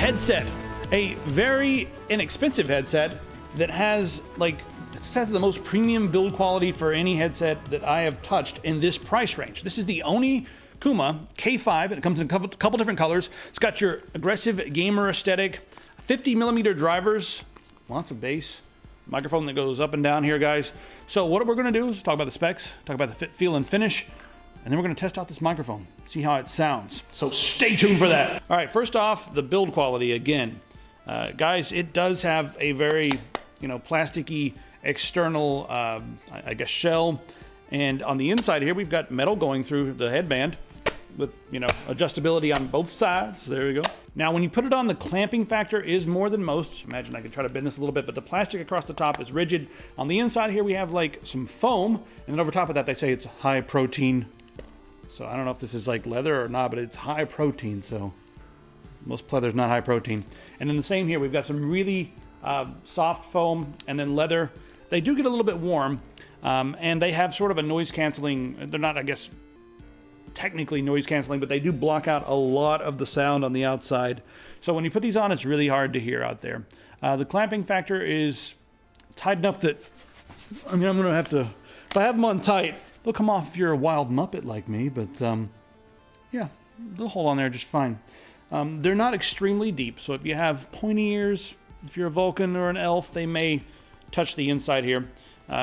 headset. A very inexpensive headset that has the most premium build quality for any headset that I have touched in this price range. This is the Onikuma K5, and it comes in a couple different colors. It's got your aggressive gamer aesthetic, 50mm drivers, lots of bass, microphone that goes up and down here, guys. So what we're gonna do is talk about the specs, talk about the fit, feel, and finish, and then we're gonna test out this microphone, see how it sounds. So stay tuned for that. All right, first off, the build quality again. Guys, it does have a very, plasticky external, I guess, shell. And on the inside here, we've got metal going through the headband with, adjustability on both sides. There we go. Now, when you put it on, the clamping factor is more than most. Imagine I could try to bend this a little bit, but the plastic across the top is rigid. On the inside here, we have some foam. And then over top of that, they say it's high protein. So I don't know if this is like leather or not, but it's high protein. So most pleather's not high protein. And then the same here, we've got some really soft foam and then leather. They do get a little bit warm, and they have sort of a noise canceling. They're not, I guess, technically noise canceling, but they do block out a lot of the sound on the outside. So when you put these on, it's really hard to hear out there. The clamping factor is tight enough that, I'm going to have to, if I have them on tight, they'll come off if you're a wild Muppet like me, but yeah, they'll hold on there just fine. They're not extremely deep, so if you have pointy ears, if you're a Vulcan or an elf, they may touch the inside here,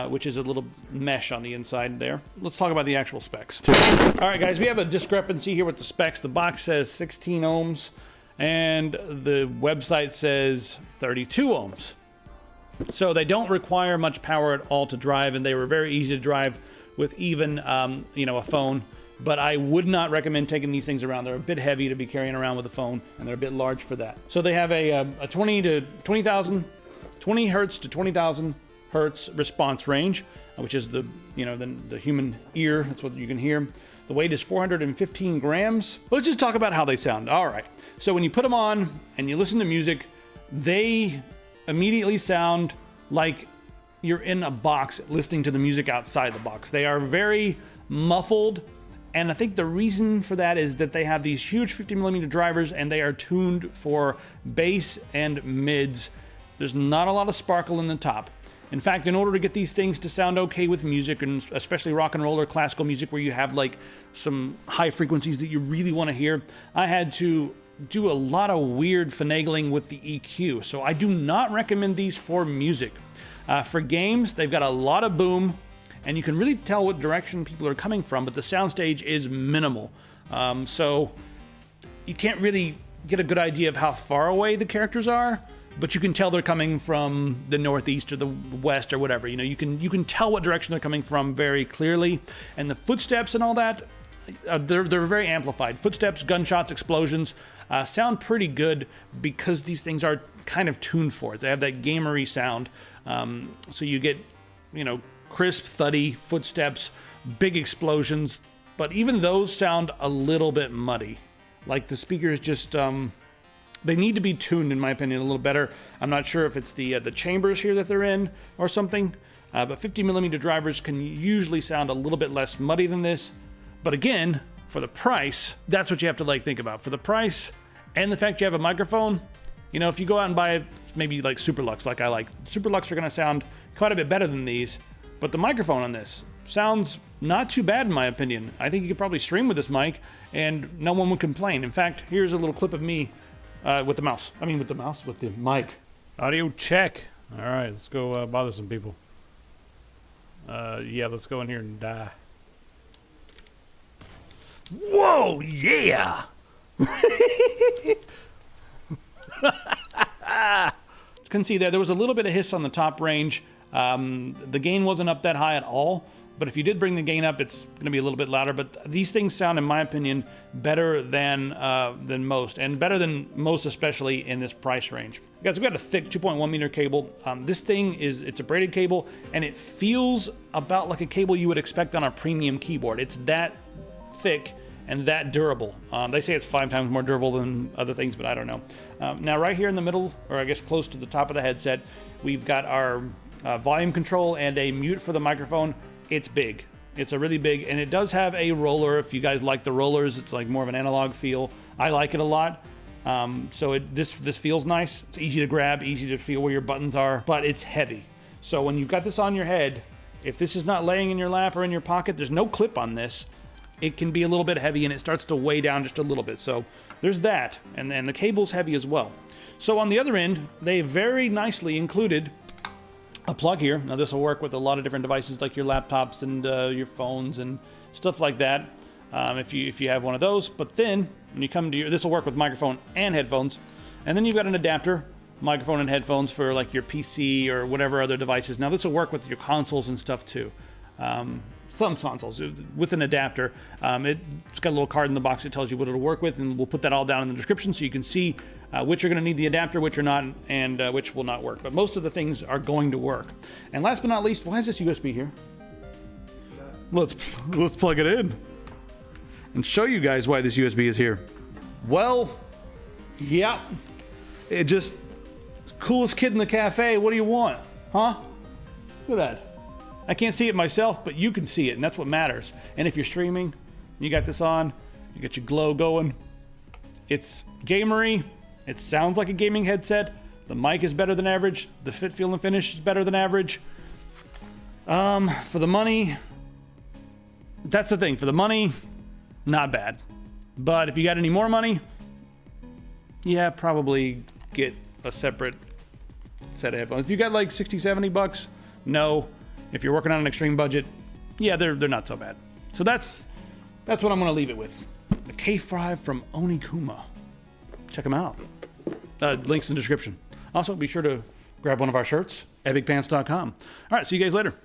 which is a little mesh on the inside there. Let's talk about the actual specs. All right, guys, we have a discrepancy here with the specs. The box says 16 ohms, and the website says 32 ohms. So they don't require much power at all to drive, and they were very easy to drive with even, a phone. But I would not recommend taking these things around. They're a bit heavy to be carrying around with a phone, and they're a bit large for that. So they have a 20 hertz to 20,000 hertz response range, which is the human ear. That's what you can hear. The weight is 415 grams. Let's just talk about how they sound. All right. So when you put them on and you listen to music, they immediately sound like you're in a box listening to the music outside the box. They are very muffled. And I think the reason for that is that they have these huge 50mm drivers, and they are tuned for bass and mids. There's not a lot of sparkle in the top. In fact, in order to get these things to sound okay with music, and especially rock and roll or classical music where you have some high frequencies that you really want to hear, I had to do a lot of weird finagling with the EQ. So I do not recommend these for music. For games, they've got a lot of boom, and you can really tell what direction people are coming from, but the soundstage is minimal. So you can't really get a good idea of how far away the characters are, but you can tell they're coming from the northeast or the west or whatever. You can tell what direction they're coming from very clearly. And the footsteps and all that, they're very amplified. Footsteps, gunshots, explosions sound pretty good because these things are kind of tuned for it. They have that gamery sound. So you get, crisp, thuddy footsteps, big explosions, but even those sound a little bit muddy. Like the speakers just, they need to be tuned, in my opinion, a little better. I'm not sure if it's the chambers here that they're in or something, but 50mm drivers can usually sound a little bit less muddy than this. But again, for the price, that's what you have to think about. For the price and the fact you have a microphone, if you go out and buy maybe Super Lux, like I like, Super Lux are going to sound quite a bit better than these. But the microphone on this sounds not too bad in my opinion. I think you could probably stream with this mic and no one would complain. In fact, here's a little clip of me with the mouse. With the mic. Audio check. All right, let's go bother some people. Yeah, let's go in here and die. Whoa, yeah! Can see there was a little bit of hiss on the top range. The gain wasn't up that high at all, but if you did bring the gain up, it's going to be a little bit louder. But these things sound, in my opinion, better than most, and better than most, especially in this price range. Guys, we've got a thick 2.1 meter cable. This thing it's a braided cable, and it feels about like a cable you would expect on a premium keyboard. It's that thick and that durable. They say it's 5 times more durable than other things, but I don't know. Now, right here in the middle, or I guess close to the top of the headset, we've got our volume control and a mute for the microphone. It's big. It's a really big, and it does have a roller. If you guys like the rollers, it's like more of an analog feel. I like it a lot. So this feels nice. It's easy to grab, easy to feel where your buttons are, but it's heavy. So when you've got this on your head, if this is not laying in your lap or in your pocket, there's no clip on this. It can be a little bit heavy and it starts to weigh down just a little bit. So there's that. And then the cable's heavy as well. So on the other end, they very nicely included a plug here. Now this will work with a lot of different devices like your laptops and your phones and stuff like that. If you have one of those. But then when you come to this will work with microphone and headphones. And then you've got an adapter, microphone and headphones for like your PC or whatever other devices. Now this will work with your consoles and stuff too. Some consoles with an adapter. It's got a little card in the box that tells you what it'll work with, and we'll put that all down in the description so you can see which are going to need the adapter, which are not, and which will not work. But most of the things are going to work. And last but not least, why is this USB here? Let's plug it in and show you guys why this USB is here. Well, yeah, it just coolest kid in the cafe. What do you want, huh? Look at that. I can't see it myself, but you can see it, and that's what matters. And if you're streaming, you got this on, you got your glow going. It's gamery. It sounds like a gaming headset. The mic is better than average. The fit, feel, and finish is better than average. For the money, that's the thing. For the money, not bad. But if you got any more money, yeah, probably get a separate set of headphones. If you got like 60, 70 bucks, no. If you're working on an extreme budget, yeah, they're not so bad. So that's what I'm gonna leave it with. The K5 from Onikuma. Check them out. Links in the description. Also, be sure to grab one of our shirts at bigpants.com. All right, see you guys later.